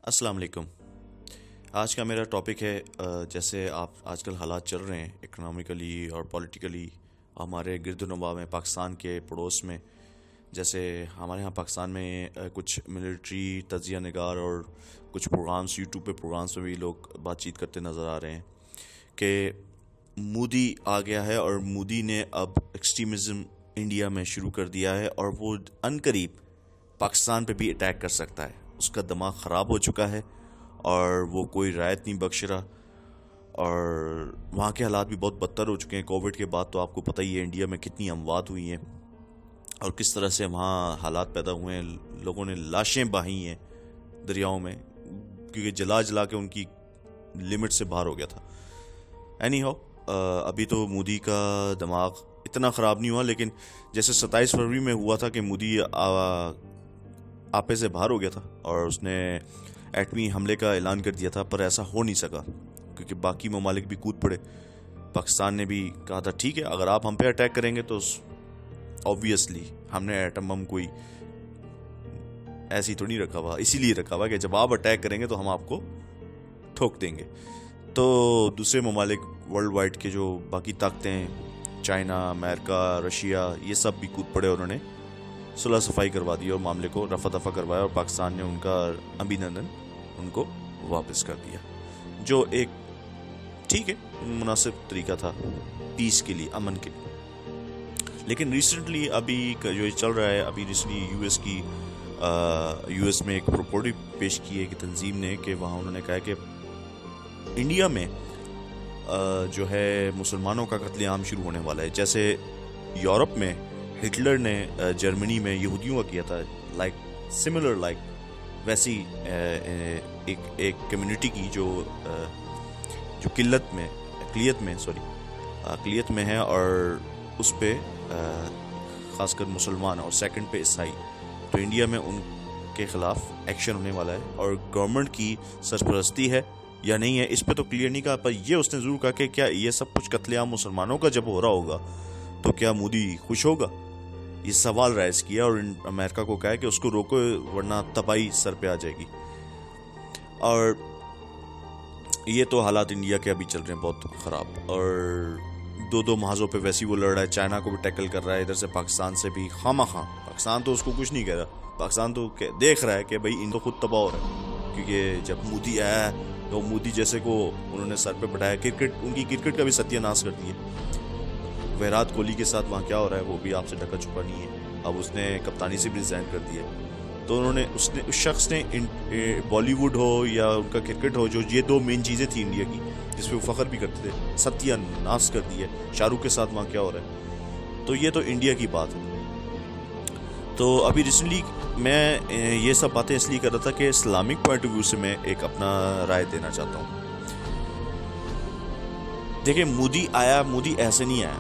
السلام علیکم. آج کا میرا ٹاپک ہے جیسے آپ آج کل حالات چل رہے ہیں اکنامکلی اور پولیٹیکلی ہمارے گرد و نواح میں، پاکستان کے پڑوس میں. جیسے ہمارے ہاں پاکستان میں کچھ ملٹری تجزیہ نگار اور کچھ پروگرامس یوٹیوب پہ پروگرامس میں بھی لوگ بات چیت کرتے نظر آ رہے ہیں کہ مودی آ گیا ہے اور مودی نے اب ایکسٹریمزم انڈیا میں شروع کر دیا ہے اور وہ عنقریب پاکستان پہ بھی اٹیک کر سکتا ہے. اس کا دماغ خراب ہو چکا ہے اور وہ کوئی رعایت نہیں بخش رہا، اور وہاں کے حالات بھی بہت بدتر ہو چکے ہیں. کووڈ کے بعد تو آپ کو پتہ ہی ہے انڈیا میں کتنی اموات ہوئی ہیں اور کس طرح سے وہاں حالات پیدا ہوئے ہیں. لوگوں نے لاشیں بہائی ہیں دریاؤں میں کیونکہ جلا جلا کے ان کی لمٹ سے باہر ہو گیا تھا. اینی ہاؤ ابھی تو مودی کا دماغ اتنا خراب نہیں ہوا، لیکن جیسے 27 فروری میں ہوا تھا کہ مودی آپے سے باہر ہو گیا تھا اور اس نے ایٹمی حملے کا اعلان کر دیا تھا، پر ایسا ہو نہیں سکا کیونکہ باقی ممالک بھی کود پڑے. پاکستان نے بھی کہا تھا ٹھیک ہے اگر آپ ہم پہ اٹیک کریں گے تو آبویسلی ہم نے ایٹم بم کوئی ایسی تو نہیں رکھا ہوا، اسی لیے رکھا ہوا کہ جب آپ اٹیک کریں گے تو ہم آپ کو ٹھوک دیں گے. تو دوسرے ممالک ورلڈ وائڈ کے جو باقی طاقتیں، چائنا، امریکہ، رشیا، یہ سب بھی کود پڑے. انہوں نے صلح صفائی کروا دی اور معاملے کو رفع دفع کروایا اور پاکستان نے ان کا ابھینندن ان کو واپس کر دیا، جو ایک ٹھیک ہے مناسب طریقہ تھا پیس کے لیے، امن کے لیے. لیکن ریسنٹلی ابھی جو چل رہا ہے، ابھی ریسنٹلی یو ایس میں ایک رپورٹ پیش کی ہے ایک تنظیم نے کہ وہاں انہوں نے کہا کہ انڈیا میں جو ہے مسلمانوں کا قتل عام شروع ہونے والا ہے. جیسے یورپ میں ہٹلر نے جرمنی میں یہودیوں کا کیا تھا، سملر ویسی ایک کمیونٹی کی جو اقلیت میں ہے اور اس پہ خاص کر مسلمان اور سیکنڈ پہ عیسائی. تو انڈیا میں ان کے خلاف ایکشن ہونے والا ہے اور گورنمنٹ کی سرپرستی ہے یا نہیں ہے اس پہ تو کلیئر نہیں کہا، پر یہ اس نے ضرور کہا کہ کیا یہ سب کچھ قتل عام مسلمانوں کا جب ہو رہا ہوگا تو کیا مودی خوش ہوگا. یہ سوال رائز کیا اور امریکہ کو کہا کہ اس کو روکو ورنہ تباہی سر پہ آ جائے گی. اور یہ تو حالات انڈیا کے ابھی چل رہے ہیں بہت خراب، اور دو محاذوں پہ ویسی وہ لڑ رہا ہے. چائنا کو بھی ٹیکل کر رہا ہے، ادھر سے پاکستان سے بھی خواہ. پاکستان تو اس کو کچھ نہیں کہہ رہا، پاکستان تو دیکھ رہا ہے کہ بھائی ان تو خود تباہ ہو رہا ہے. کیونکہ جب مودی آیا تو مودی جیسے کو انہوں نے سر پہ بٹھایا، ان کی کرکٹ کا بھی ستیہ ناش کر دیا. ویرات کوہلی کے ساتھ وہاں کیا ہو رہا ہے وہ بھی آپ سے ڈھکا چھپا نہیں ہے. اب اس نے کپتانی سے بھی ریزائن کر دیا. تو اس شخص نے بالی ووڈ ہو یا ان کا کرکٹ ہو، جو یہ دو مین چیزیں تھیں انڈیا کی جس پہ وہ فخر بھی کرتے تھے، ستیہ ناش کر دیا. شاہ رخ کے ساتھ وہاں کیا ہو رہا ہے، تو یہ تو انڈیا کی بات ہے. تو ابھی ریسنٹلی میں یہ سب باتیں اس لیے کر رہا تھا کہ اسلامک پوائنٹ آف ویو سے میں ایک اپنا رائے دینا چاہتا ہوں. دیکھیں مودی آیا، مودی ایسے نہیں آیا.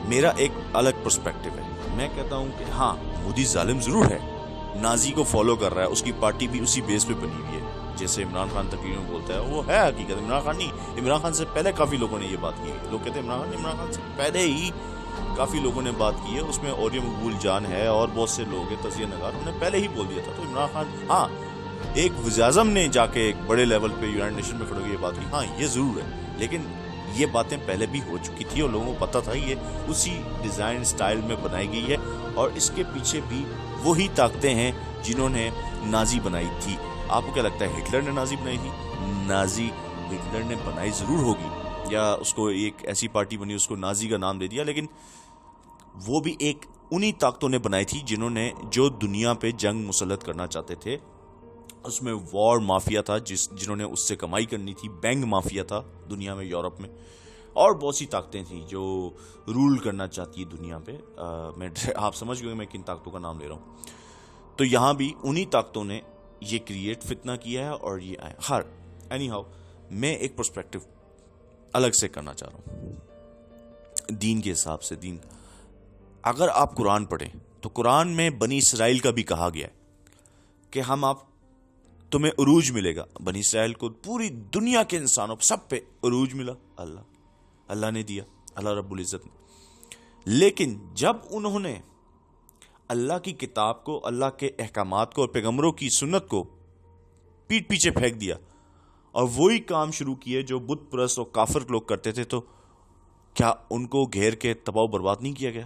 میرا ایک الگ پرسپیکٹو ہے. میں کہتا ہوں کہ ہاں مودی ظالم ضرور ہے، نازی کو فالو کر رہا ہے، اس کی پارٹی بھی اسی بیس پہ بنی ہوئی ہے. جیسے عمران خان تقریروں میں بولتا ہے وہ ہے حقیقت. عمران خان نہیں، عمران خان سے پہلے کافی لوگوں نے یہ بات کی. لوگ کہتے ہیں عمران خان سے پہلے ہی کافی لوگوں نے بات کی ہے. اس میں اوریہ مقبول جان ہے اور بہت سے لوگ ہیں تجزیہ نگار، انہوں نے پہلے ہی بول دیا تھا. تو عمران خان ہاں ایک وزیر اعظم نے جا کے ایک بڑے لیول پہ یونائیٹڈ نیشن میں کھڑے ہوئے یہ بات کی، ہاں یہ ضرور ہے. لیکن یہ باتیں پہلے بھی ہو چکی تھی اور لوگوں کو پتا تھا یہ اسی ڈیزائن سٹائل میں بنائی گئی ہے اور اس کے پیچھے بھی وہی طاقتیں ہیں جنہوں نے نازی بنائی تھی. آپ کو کیا لگتا ہے ہٹلر نے نازی بنائی تھی؟ نازی ہٹلر نے بنائی ضرور ہوگی، یا اس کو ایک ایسی پارٹی بنی اس کو نازی کا نام دے دیا، لیکن وہ بھی ایک انہی طاقتوں نے بنائی تھی جو دنیا پہ جنگ مسلط کرنا چاہتے تھے. اس میں وار مافیا تھا جنہوں نے اس سے کمائی کرنی تھی، بینگ مافیا تھا دنیا میں، یورپ میں، اور بہت سی طاقتیں تھیں جو رول کرنا چاہتی ہے دنیا پہ. آپ سمجھ گئے میں کن طاقتوں کا نام لے رہا ہوں. تو یہاں بھی انہی طاقتوں نے یہ کریٹ فتنہ کیا ہے اور یہ آیا. ہر اینی ہاؤ میں ایک پرسپیکٹو الگ سے کرنا چاہ رہا ہوں دین کے حساب سے. دین اگر آپ قرآن پڑھیں تو قرآن میں بنی اسرائیل کا بھی کہا گیا ہے کہ تمہیں عروج ملے گا. بنی اسرائیل کو پوری دنیا کے انسانوں سب پہ عروج ملا، اللہ نے دیا، اللہ رب العزت نے. لیکن جب انہوں نے اللہ کی کتاب کو, اللہ کے احکامات کو اور پیغمبروں کی سنت کو پیٹ پیچھے پھینک دیا اور وہی کام شروع کیے جو بت پرست اور کافر لوگ کرتے تھے, تو کیا ان کو گھیر کے تباہ و برباد نہیں کیا گیا؟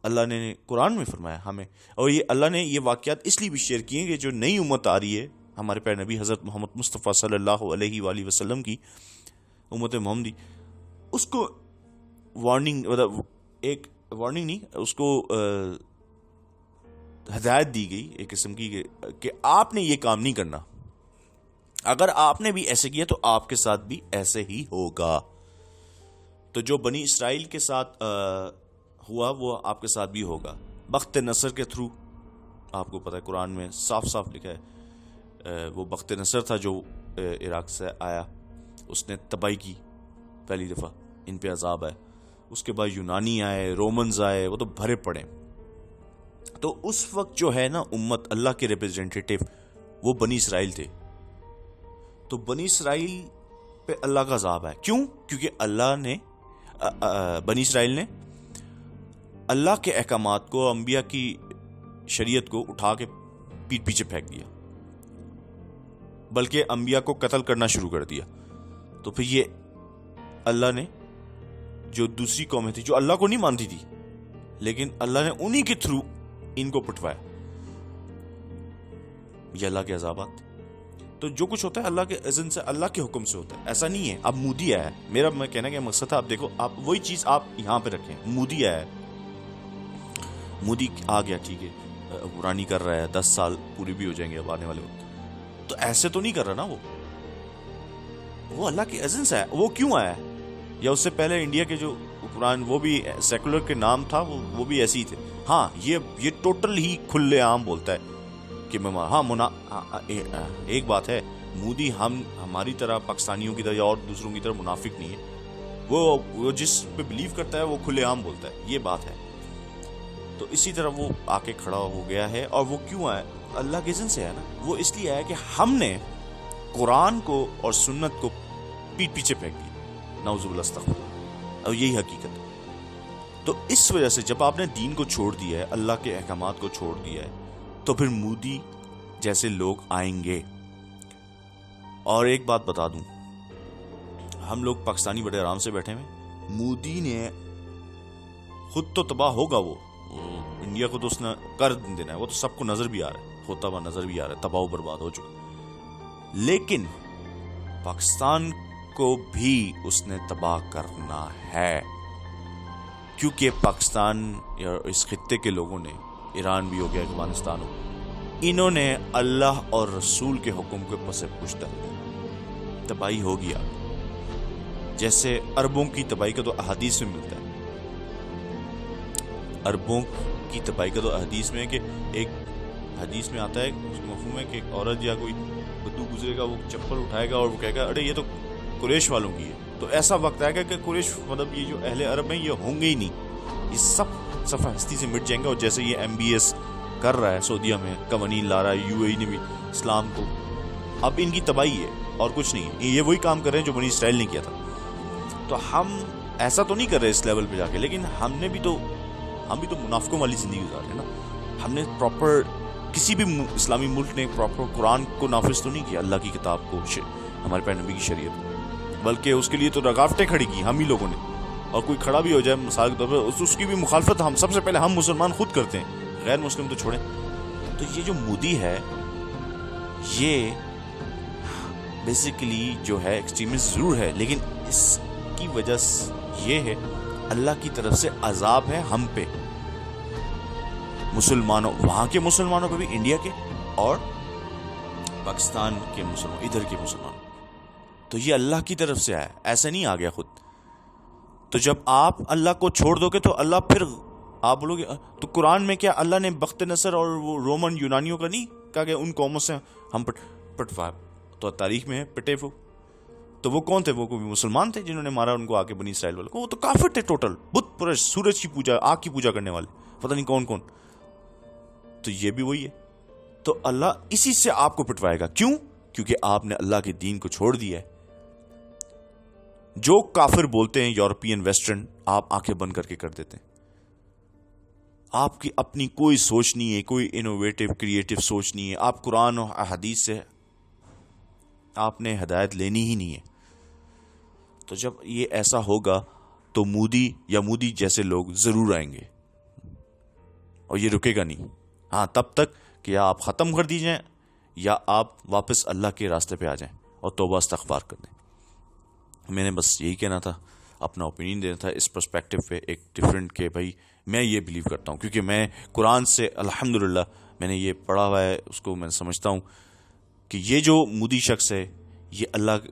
اللہ نے قرآن میں فرمایا ہمیں, اور یہ اللہ نے یہ واقعات اس لیے بھی شیئر کیے کہ جو نئی امت آ رہی ہے, ہمارے پیارے نبی حضرت محمد مصطفیٰ صلی اللہ علیہ وآلہ وسلم کی امت محمدی, اس کو وارننگ, مطلب ایک وارننگ نہیں, اس کو ہدایت دی گئی ایک قسم کی کہ آپ نے یہ کام نہیں کرنا, اگر آپ نے بھی ایسے کیا تو آپ کے ساتھ بھی ایسے ہی ہوگا. تو جو بنی اسرائیل کے ساتھ ہوا وہ آپ کے ساتھ بھی ہوگا. بخت نصر کے تھرو, آپ کو پتہ ہے قرآن میں صاف صاف لکھا ہے, وہ بخت نصر تھا جو عراق سے آیا, اس نے تباہی کی پہلی دفعہ, ان پہ عذاب آئے. اس کے بعد یونانی آئے, رومنز آئے, وہ تو بھرے پڑے. تو اس وقت جو ہے نا امت, اللہ کے ریپرزینٹیٹیو وہ بنی اسرائیل تھے. تو بنی اسرائیل پہ اللہ کا عذاب ہے. کیوں؟ کیونکہ اللہ نے, بنی اسرائیل نے اللہ کے احکامات کو, انبیاء کی شریعت کو اٹھا کے پیٹ پیچھے پھینک دیا, بلکہ انبیاء کو قتل کرنا شروع کر دیا. تو پھر یہ اللہ نے جو دوسری قومیں تھی جو اللہ کو نہیں مانتی تھی, لیکن اللہ نے انہی کے تھرو ان کو پٹوایا. یہ اللہ کے عذابات. تو جو کچھ ہوتا ہے اللہ کے اذن سے, اللہ کے حکم سے ہوتا ہے, ایسا نہیں ہے اب مودی آیا ہے. میرا میں کہنا کہ مقصد ہے, آپ دیکھو, آپ وہی چیز آپ یہاں پہ رکھیں. مودی آیا ہے, مودی آ گیا, ٹھیک ہے, حکمرانی کر رہا ہے, 10 سال پوری بھی ہو جائیں گے اب آنے والے وقت. تو ایسے تو نہیں کر رہا نا وہ اللہ کے اذن سے آیا. وہ کیوں آیا ہے؟ یا اس سے پہلے انڈیا کے جو حکمران, وہ بھی سیکولر کے نام تھا, وہ بھی ایسے ہی تھے. ہاں یہ ٹوٹل ہی کھلے عام بولتا ہے کہ ایک بات ہے, مودی ہماری طرح پاکستانیوں کی طرح یا اور دوسروں کی طرح منافق نہیں ہے. وہ جس پہ بلیو کرتا ہے وہ کھلے عام بولتا ہے, یہ بات ہے. تو اسی طرح وہ آ کے کھڑا ہو گیا ہے. اور وہ کیوں آیا؟ اللہ کے اذن سے ہے نا. وہ اس لیے آیا کہ ہم نے قرآن کو اور سنت کو پیٹ پیچھے پھینک دیا, نعوذ باللہ, استغفر اللہ. اور یہی حقیقت ہے. تو اس وجہ سے جب آپ نے دین کو چھوڑ دیا ہے, اللہ کے احکامات کو چھوڑ دیا ہے, تو پھر مودی جیسے لوگ آئیں گے. اور ایک بات بتا دوں, ہم لوگ پاکستانی بڑے آرام سے بیٹھے ہوئے, مودی نے خود تو تباہ ہوگا, وہ انڈیا کو تو اس نے کر دینا ہے, وہ تو سب کو نظر بھی آ رہا ہے, ہوتا ہوا نظر بھی آ رہا ہے, تباہ و برباد ہو چکا. لیکن پاکستان کو بھی اس نے تباہ کرنا ہے, کیونکہ پاکستان یا اس خطے کے لوگوں نے, ایران بھی ہو گیا, افغانستان ہو, انہوں نے اللہ اور رسول کے حکم کے پس پش ڈال دیا. تباہی ہو گیا. جیسے عربوں کی تباہی کا تو احادیث میں ملتا ہے, عربوں کی تباہی کا تو احادیث میں ہے کہ ایک حدیث میں آتا ہے, اس کا مفہوم ہے کہ ایک عورت یا کوئی بدو گزرے گا, وہ چپل اٹھائے گا اور وہ کہے گا ارے یہ تو قریش والوں کی ہے. تو ایسا وقت آئے گا کہ قریش, مطلب یہ جو اہل عرب ہیں یہ ہوں گے ہی نہیں, یہ سب صفحہ ہستی سے مٹ جائیں گے. اور جیسے یہ MBS کر رہا ہے سعودیہ میں, قوانین لا رہا ہے, UAE نے بھی اسلام کو, اب ان کی تباہی ہے اور کچھ نہیں ہے. یہ وہی کام کر رہے ہیں جو بنی اسرائیل نے کیا تھا. تو ہم ایسا تو نہیں کر رہے اس لیول پہ جا کے, لیکن ہم بھی تو منافقوں والی زندگی گزار رہے ہیں نا. ہم نے پراپر, کسی بھی اسلامی ملک نے پراپر قرآن کو نافذ تو نہیں کیا, اللہ کی کتاب کو, ہمارے پیارے نبی کی شریعت, بلکہ اس کے لیے تو رکاوٹیں کھڑی کی ہم ہی لوگوں نے. اور کوئی کھڑا بھی ہو جائے مثال کے طور پر, اس کی بھی مخالفت ہم سب سے پہلے ہم مسلمان خود کرتے ہیں, غیر مسلم تو چھوڑیں. تو یہ جو مودی ہے, یہ بیسیکلی جو ہے ایکسٹریمسٹ ضرور ہے, لیکن اس کی وجہ یہ ہے اللہ کی طرف سے عذاب ہے ہم پہ, مسلمانوں, وہاں کے مسلمانوں پہ بھی, انڈیا کے اور پاکستان کے مسلمان, ادھر کے مسلمان. تو یہ اللہ کی طرف سے آیا, ایسا نہیں آ گیا خود. تو جب آپ اللہ کو چھوڑ دو گے تو اللہ پھر آپ بولو گے تو قرآن میں کیا اللہ نے بخت نصر اور وہ رومن یونانیوں کا نہیں کہا کہ ان قوموں سے ہم پٹوا, تو تاریخ میں ہے پٹے وہ. تو وہ کون تھے؟ وہ کوئی مسلمان تھے جنہوں نے مارا ان کو آ کے بنی اسرائیل والوں کو. وہ تو کافر تھے ٹوٹل, بت پرست, سورج کی پوجا, آگ کی پوجا کرنے والے, پتہ نہیں کون کون. تو یہ بھی وہی ہے. تو اللہ اسی سے آپ کو پٹوائے گا. کیوں؟ کیونکہ آپ نے اللہ کے دین کو چھوڑ دیا ہے. جو کافر بولتے ہیں یورپین ویسٹرن, آپ آنکھیں بند کر کے کر دیتے ہیں. آپ کی اپنی کوئی سوچ نہیں ہے، کوئی انوویٹو کریٹو سوچ نہیں ہے، آپ قرآن و حدیث سے آپ نے ہدایت لینی ہی نہیں ہے. تو جب یہ ایسا ہوگا تو مودی یا مودی جیسے لوگ ضرور آئیں گے، اور یہ رکے گا نہیں. ہاں تب تک کہ یا آپ ختم کر دی جائیں یا آپ واپس اللہ کے راستے پہ آ جائیں اور توبہ استغفار کر دیں. میں نے بس یہی کہنا تھا، اپنا اوپینین دینا تھا اس پرسپیکٹو پہ ایک ڈفرینٹ، کہ بھائی میں یہ بلیو کرتا ہوں کیونکہ میں قرآن سے الحمدللہ میں نے یہ پڑھا ہوا ہے، اس کو میں سمجھتا ہوں کہ یہ جو مودی شخص ہے یہ اللہ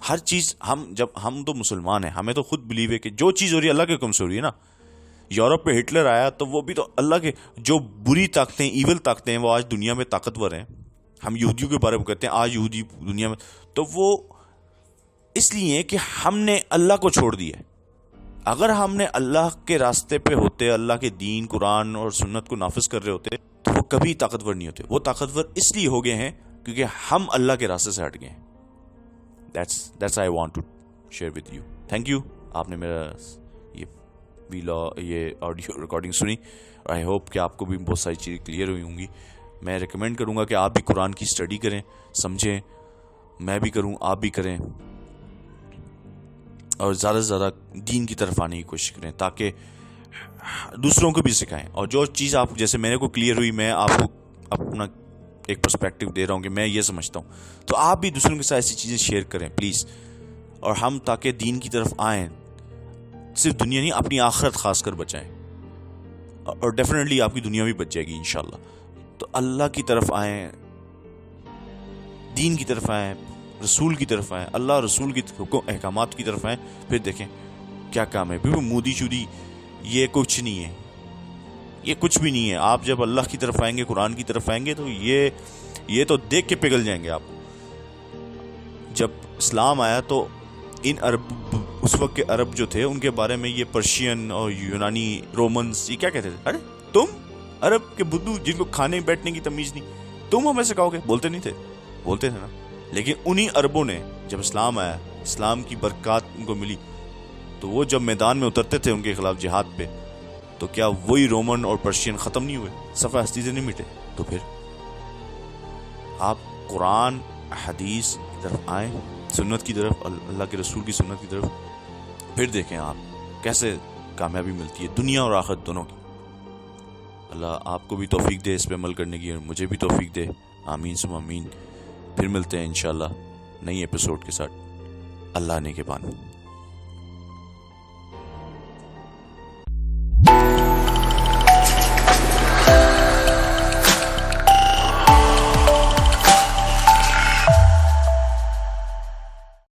ہر چیز، ہم تو مسلمان ہیں، ہمیں تو خود بلیو ہے کہ جو چیز ہو رہی ہے اللہ کے حکم سے ہو رہی ہے نا. یورپ پہ ہٹلر آیا تو وہ بھی تو اللہ کے، جو بری طاقتیں ایول طاقتیں ہیں وہ آج دنیا میں طاقتور ہیں. ہم یہودیوں کے بارے میں کہتے ہیں آج یہودی دنیا میں، تو وہ اس لیے کہ ہم نے اللہ کو چھوڑ دیا. اگر ہم نے اللہ کے راستے پہ ہوتے، اللہ کے دین قرآن اور سنت کو نافذ کر رہے ہوتے تو وہ کبھی طاقتور نہیں ہوتے. وہ طاقتور اس لیے ہو گئے ہیں کیونکہ ہم اللہ کے راستے سے ہٹ گئے ہیں. That's I want to share with you. Thank you. آپ نے میرا یہ آڈیو ریکارڈنگ سنی، اور آئی ہوپ کہ آپ کو بھی بہت ساری چیزیں کلیئر ہوئی ہوں گی. میں ریکمینڈ کروں گا کہ آپ بھی قرآن کی اسٹڈی کریں، سمجھیں، میں بھی کروں، آپ بھی کریں، اور زیادہ سے زیادہ دین کی طرف آنے کی کوشش کریں تاکہ دوسروں کو بھی سکھائیں. اور جو چیز آپ، جیسے میرے کو کلیئر ہوئی، میں آپ کو اپنا ایک پرسپیکٹو دے رہا ہوں کہ میں یہ سمجھتا ہوں، تو آپ بھی دوسروں کے ساتھ ایسی چیزیں شیئر کریں پلیز. اور ہم تاکہ دین کی طرف آئیں، صرف دنیا نہیں اپنی آخرت خاص کر بچائیں، اور ڈیفینیٹلی آپ کی دنیا بھی بچ جائے گی انشاءاللہ. تو اللہ کی طرف آئیں، دین کی طرف آئیں، رسول کی طرف آئیں، اللہ رسول کی احکامات کی طرف آئیں، پھر دیکھیں کیا کام ہے. مودی شودی یہ کچھ نہیں ہے، یہ کچھ بھی نہیں ہے. آپ جب اللہ کی طرف آئیں گے، قرآن کی طرف آئیں گے، تو یہ تو دیکھ کے پگھل جائیں گے آپ. جب اسلام آیا تو ان عرب، اس وقت کے عرب جو تھے ان کے بارے میں یہ پرشین اور یونانی رومنز یہ کیا کہتے تھے؟ ارے تم عرب کے بدو جن کو کھانے بیٹھنے کی تمیز نہیں، تم ہمیں سکھاؤ گے؟ بولتے نہیں تھے؟ بولتے تھے نا. لیکن انہی عربوں نے جب اسلام آیا، اسلام کی برکات ان کو ملی، تو وہ جب میدان میں اترتے تھے ان کے خلاف جہاد پہ، تو کیا وہی رومن اور پرشین ختم نہیں ہوئے؟ صفحہ ہستی سے نہیں مٹے؟ تو پھر آپ قرآن حدیث کی طرف آئیں، سنت کی طرف، اللہ کے رسول کی سنت کی طرف، پھر دیکھیں آپ کیسے کامیابی ملتی ہے دنیا اور آخرت دونوں کی. اللہ آپ کو بھی توفیق دے اس پہ عمل کرنے کی، اور مجھے بھی توفیق دے. آمین ثم آمین. پھر ملتے ہیں انشاءاللہ نئی ایپیسوڈ کے ساتھ. اللہ نے کے بان.